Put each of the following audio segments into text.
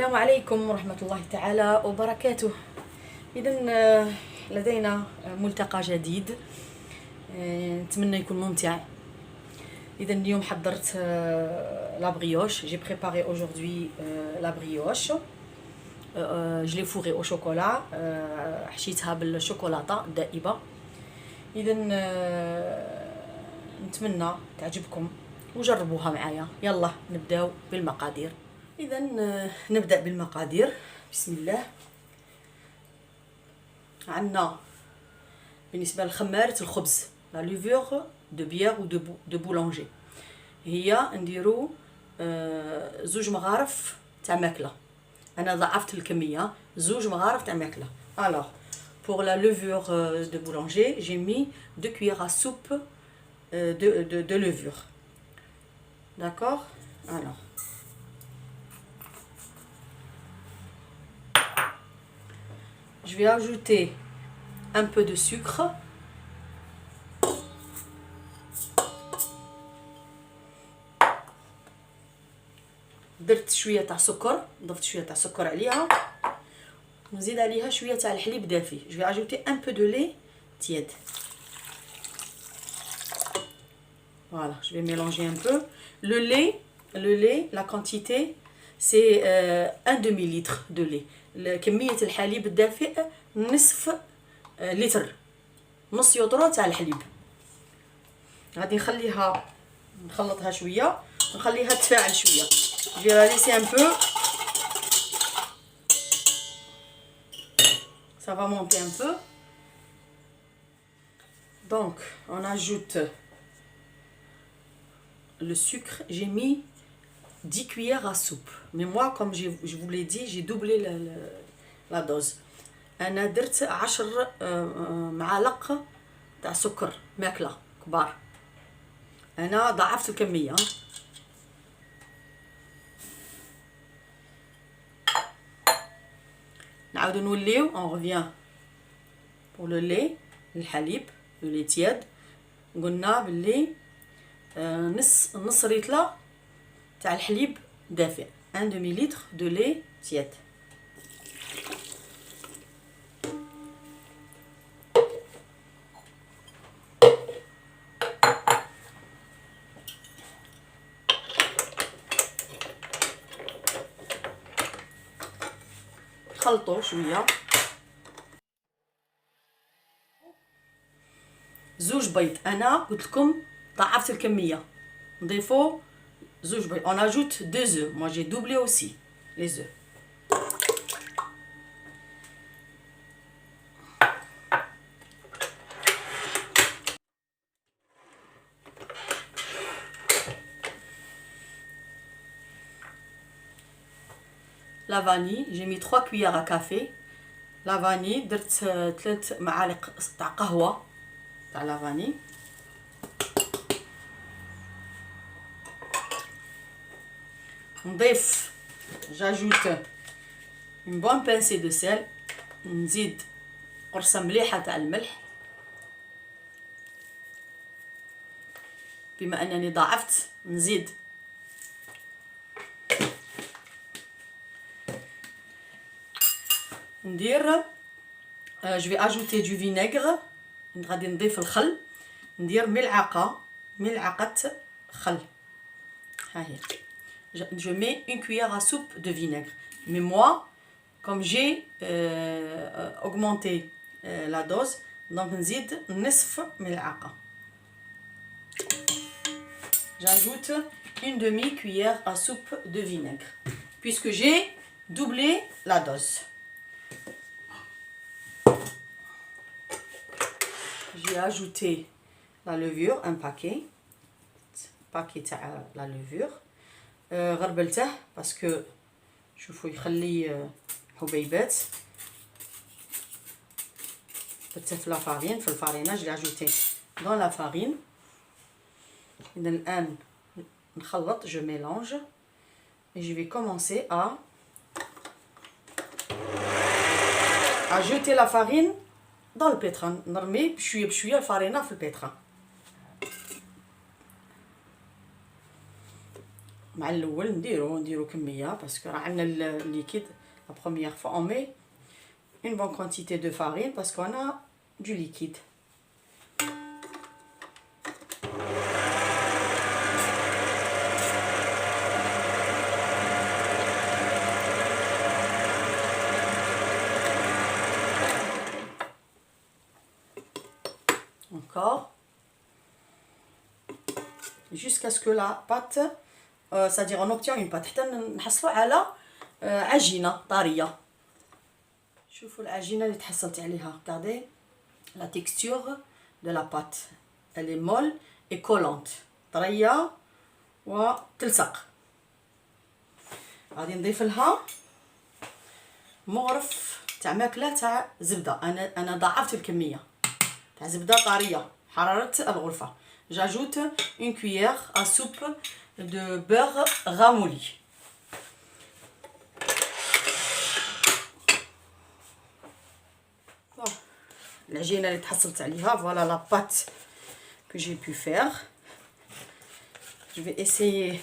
السلام عليكم ورحمة الله تعالى وبركاته. إذن لدينا ملتقى جديد، نتمنى يكون ممتع. إذن اليوم حضرت لا بريوش. J'ai préparé aujourd'hui la brioche. Je l'ai fourrée au chocolat، حشيتها بالشوكولاتة الدائبة. إذن نتمنى تعجبكم وجربوها معايا. يلا نبداو بالمقادير. إذا نبدأ بالمقادير. بسم الله. عندنا بالنسبة لخمارة الخبز لا لوفور دو بيير و دو بولونجي، هي نديرو 2 مغارف تاع ماكلة. أنا ضعفت الكمية، 2 مغارف تاع ماكلة. Alors pour la levure de boulanger, j'ai mis 2 cuillères à soupe de levure. D'accord? Alors je vais ajouter un peu de sucre. درت شويه تاع سكر، ضفت شويه تاع سكر عليها، ونزيد عليها شويه تاع الحليب دافي. je vais ajouter un peu de lait tiède. Voilà, je vais mélanger un peu. Le lait, la quantité c'est 1 demi-litre de lait. كمية الحليب الدافئ نصف لتر، نص يوترو تاع الحليب. غادي نخلطها شويه ونخليها تفاعل شويه. Je vais la laisser un peu. Ça va monter un peu. Donc on ajoute le sucre. J'ai mis 10 cuillères à soupe. Mais moi, comme je vous l'ai dit, j'ai doublé la dose. أنا درت 10 معالق تاع سكر ماكلة كبار. أنا ضعفت الكمية. نعاودو نوليو. on revient pour le lait، الحليب le lait tiède. قلنا باللي نص ريتلة تاع الحليب دافئ، 1 demi-litre de lait tiède. خلطوا شويه. 2 بيض. انا قلت لكم ضعفت الكميه، نضيفوا 2 بيض. on ajoute 2 œufs. moi j'ai doublé aussi les œufs. la vanille, j'ai mis 3 cuillères à café. la vanille درت 3 معالق تاع قهوه تاع la vanille. نضيف j'ajoute une bonne pincée de sel. نزيد قرصه مليحه تاع الملح. بما انني ضعفت نزيد. ندير je vais ajouter du vinaigre. غادي نضيف الخل. ندير ملعقه خل. ها هي. je mets une cuillère à soupe de vinaigre. mais moi comme j'ai augmenté la dose, donc نزيد نصف ملعقه. j'ajoute une demi-cuillère à soupe de vinaigre puisque j'ai doublé la dose. j'ai ajouté la levure, un paquet تاع la levure. غربلته باسكو شوفوا يخلي حبيبات. درته في لافارين، في الفارينه. جي اجوتي دون لا فارين. اذا الان نخلط. je mélange et je vais commencer à jeter la farine dans le pétrin. نرمي بشويه بشويه الفارينه في البيتران. مع الاول نديرو كميه باسكو راه عندنا الليكيد. لا بروميير فوا اون مي une bonne quantité de farine parce qu'on a du liquide. Encore. Jusqu'à ce que la pâte, c'est-à-dire on obtient une pâte حتى نحصلوا على عجينه طريه. شوفوا العجينه اللي تحصلت عليها. regardez la texture de la pâte, elle est molle et collante, طريه وتلصق. غادي نضيف لها مغرف تاع ماكله تاع زبده. انا ضاعفت الكميه تاع زبده طريه حراره الغرفه. j'ajoute une cuillère à soupe de beurre ramolli. العجينه اللي تحصلت عليها. voilà la pâte que j'ai pu faire. je vais essayer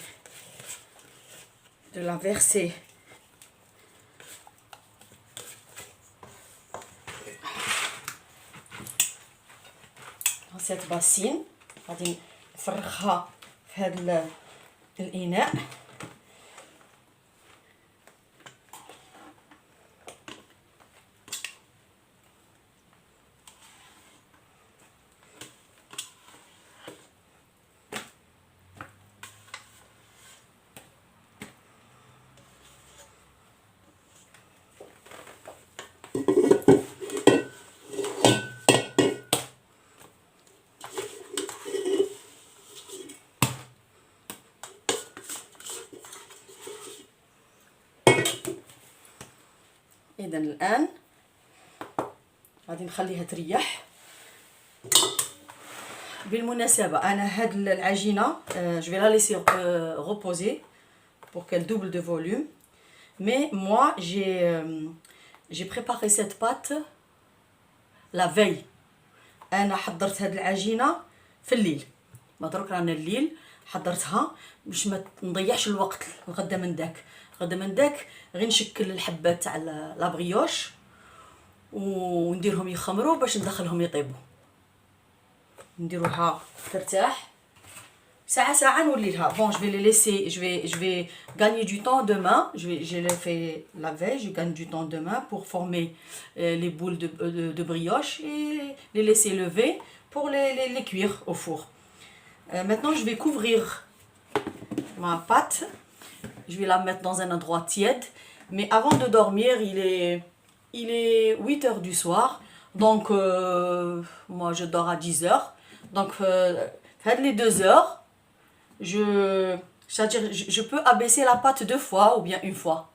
de la verser dans cette bassine. غادي نفرغها في هذا الاناء. إذا الآن غادي نخليها تريح. بالمناسبة أنا هاد العجينة je vais la laisser reposer pour qu'elle double de volume. Mais moi j'ai préparé cette pâte la veille. أنا حضرت هاد العجينة في الليل. مدروك رانا الليل حضرتها باش ما نضيعش الوقت. غدا من داك غير نشكل الحبات تاع لا بريوش ونديرهم يخمروا باش ندخلهم يطيبوا. نديروها ترتاح ساعه نولي لها. bon je vais les laisser, je vais gagner du temps demain. je l'ai fait la veille, je gagne du temps demain pour former les boules de brioche et les laisser lever pour les cuire au four. Maintenant je vais couvrir ma pâte. Je vais la mettre dans un endroit tiède. Mais avant de dormir, il est 8 heures du soir. Donc, moi, je dors à 10 heures. Donc, les 2 heures, c'est-à-dire, je peux abaisser la pâte 2 fois ou bien une fois.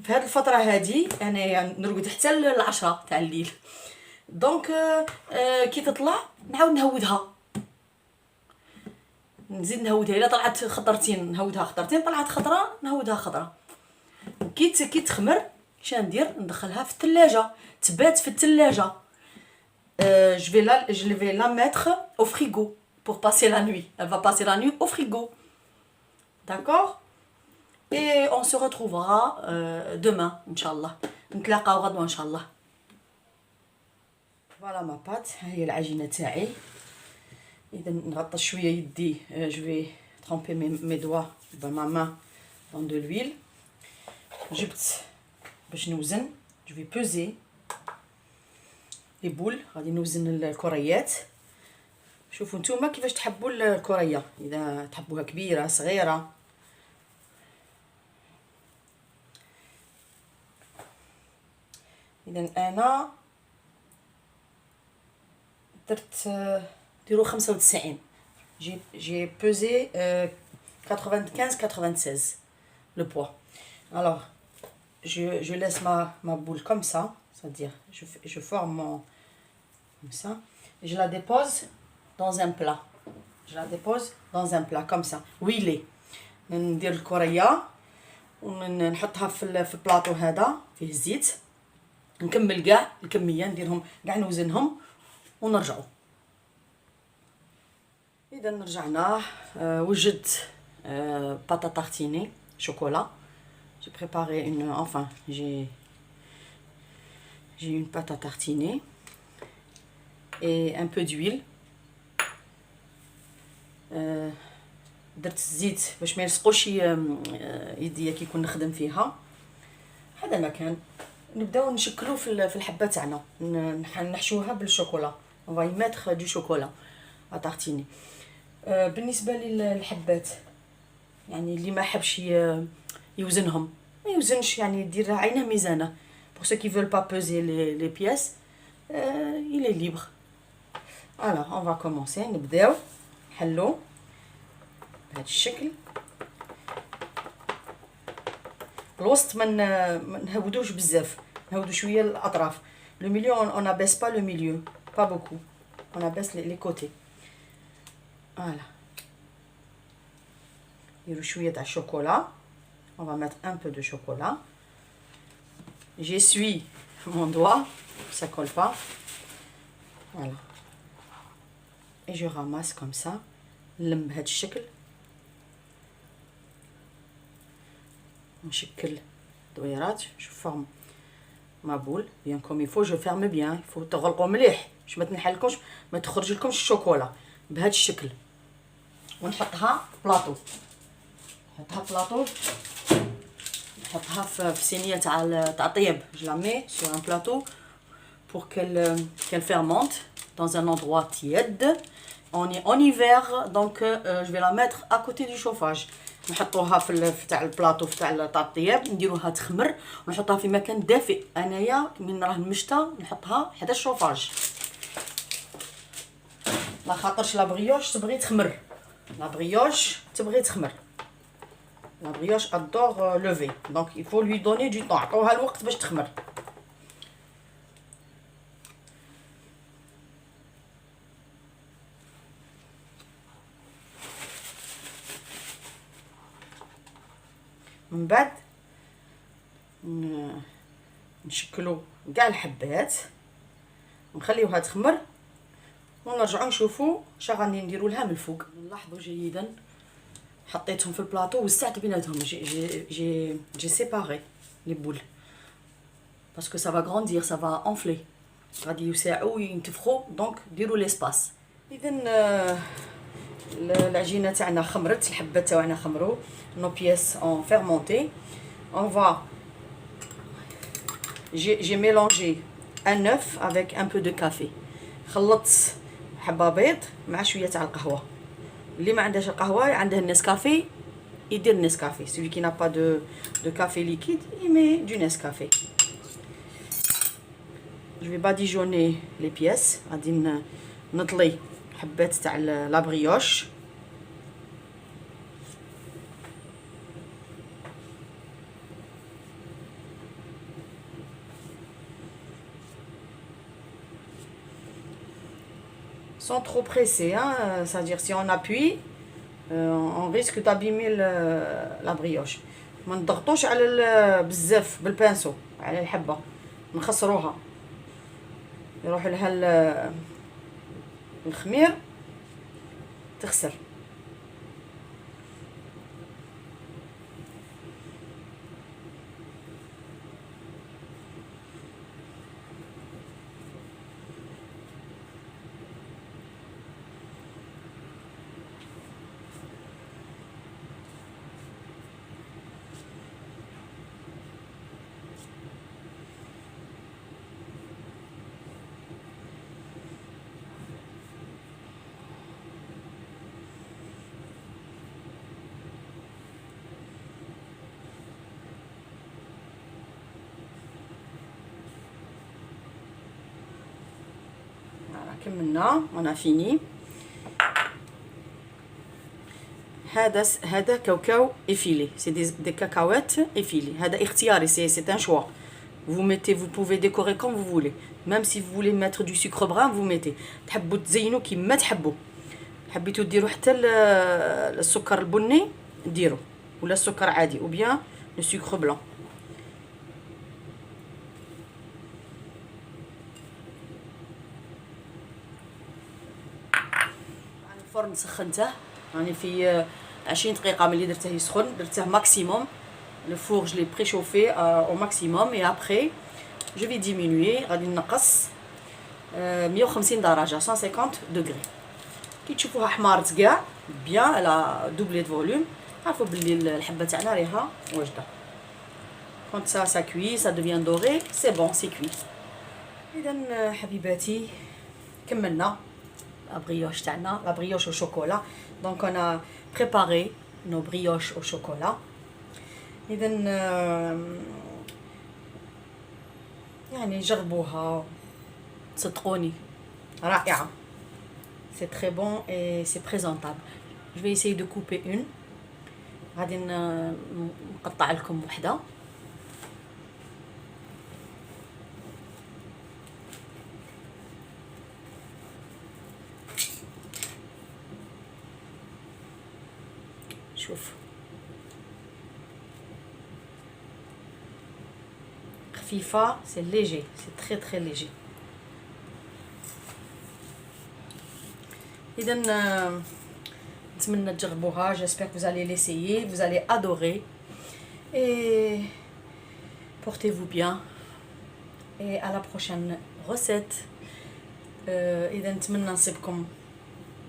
في هذه الفترة هذه أنا نرقد حتى العشرة تاع الليل. دونك كي تطلع نعاود نهودها. نزيد نهودها. الا طلعت خضرتين نهودها خضرتين، طلعت خضره نهودها خضره. كي تخمر اش ندير؟ ندخلها في الثلاجه تبات في الثلاجه. je vais la mettre au frigo pour passer la nuit. Elle va passer la nuit au frigo. D'accord? Et on se retrouvera demain inchallah. نتلاقاو غدوه ان شاء الله. voilà ma pâte. هي العجينه تاعي. إذا نغطس شويه يدي. je vais tremper mes doigts ma main dans de l'huile. جبت باش نوزن. je vais peser les boules. غادي نوزن الكريات. شوفوا نتوما كيفاش تحبوا الكريه، اذا تحبوها كبيره صغيره. اذا انا درت ديروا 95. j'ai pesé 95-96 le poids. alors je laisse ma boule comme ça, c'est-à-dire je forme comme ça et je la dépose dans un plat. comme ça huilé. ندير الكريه ونحطها في البلاطو هذا فيه الزيت. نكمل كاع الكميه نديرهم كاع نوزنهم ونرجعوا. اذا رجعنا. وجدت pâte à tartiner, chocolat. J'ai préparé une... Enfin, j'ai une pâte à tartiner et un peu d'huile. درت الزيت باش ما يلصقوش يديا كي كون نخدم فيها. هذا ما كان. نبداو نشكلو في الحبه تاعنا، نحشوها بالشوكولا. on va y mettre du chocolat à tartiner. بالنسبه للحبات يعني اللي ما حبش يوزنهم ما يوزنش، يعني يدير عينه ميزانه. pour ceux qui veulent pas peser les pièces il est libre. alors on va commencer. نبداو نحلو بهذا الشكل. الوسط ما نهودوش بزاف، نهودو شويه الاطراف. le milieu on abaisse pas le milieu, pas beaucoup, on abaisse les côtés. voilà. نديرو شويه تاع الشوكولا. on va mettre un peu de chocolat. j'essuie mon doigt, ça colle pas. voilà. et je ramasse comme ça. نلم بهذا الشكل. نشكل دويرات. je forme ma boule bien comme il faut. je ferme bien. il faut تغلقوا مليح باش ما تنحلكمش، ما تخرج لكمش الشوكولا بهذا الشكل. ونحطها بلاطو. نحطها في صينيه تاع طياب. je la mets sur un plateau pour qu'elle fermente dans un endroit tiède. on est en hiver donc je vais la mettre à côté du chauffage. نحطوها في تاع البلاطو تاع الطياب، نديروها تخمر ونحطها في مكان دافئ. انايا من راه المشتى نحطها حدا الشوفاج لا خاطرش لا بريوش تبغي تخمر. لا بريوش تبغي تخمر. لا بريوش ادور لوفي دونك il faut lui donner du temps. عطوها الوقت باش تخمر. من بعد نشكلو كاع الحبات ونخليوها تخمر ونرجعو نشوفو شا غادي نديرو لها من الفوق. نلاحظوا جيدا حطيتهم في البلاطو وسعت بيناتهم. j'ai séparé les boules parce que ça va grandir, ça va enfler. غادي يوسعوا وينتفخوا دونك ديروا ليسباس. اذا العجينه تاعنا خمرت، الحبات تاعنا خمروا. nos pièces ont fermenté. on va j'ai mélangé un œuf avec un peu de café. خلطت حبه بيض مع شويه تاع القهوه. اللي ما عندهاش القهوه عنده النسكافيه يدير النسكافيه. celui qui n'a pas de café liquide il met du Nescafé. je vais badigeonner les pièces. غادي نطلي حبات تاع لا بريوش. sans trop presser, hein. C'est-à-dire si on appuie on risque d'abîmer la brioche. ما نضغطوش على بزاف بالبانسو على الحبه نخسروها يروح لها الخمير تخسر. كملنا وانا فيني. هذا كاوكاو افيلي، سي دي كاكاوات افيلي. هذا اختياري، سي ان شوا. vous pouvez décorer comme vous voulez. même si vous voulez mettre du sucre brun vous mettez. تحبوا تزينوا كيما تحبوا. حبيتوا ديروا حتى السكر البني ديروا، ولا السكر عادي ou bien le sucre blanc. الفرن سخنته راني في 20 دقيقه ملي درته يسخن درته ماكسيموم. لو فور جو لي بريشوفي او ماكسيموم اي ابري جو في ديمينوي غادي نقص 150 درجه 150 دوغري. كي تشوفوها حمارت كاع بيان على دوبلي دو فوليوم عرفوا بلي الحبه تاعنا راها واجده. كونت سا كوي سا دوفيان دوغي سي بون سي كوي. اذا حبيباتي كملنا لا بريوش تاعنا لا بريوش au chocolat. Donc on a préparé nos brioches au chocolat. اذا يعني جربوها صدقوني رائعه. C'est très bon et c'est présentable. Je vais essayer de couper une. غادي نقطع لكم وحده. شوف خفيفه سي ليجي سي تري تري ليجي. اذا نتمنى تجربوها. j'espère que vous allez l'essayer, vous allez adorer et portez-vous bien et à la prochaine recette. اذا نتمنى نصيبكم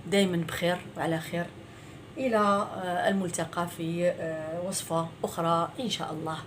دائما بخير وعلى خير. الى الملتقى في وصفه اخرى ان شاء الله.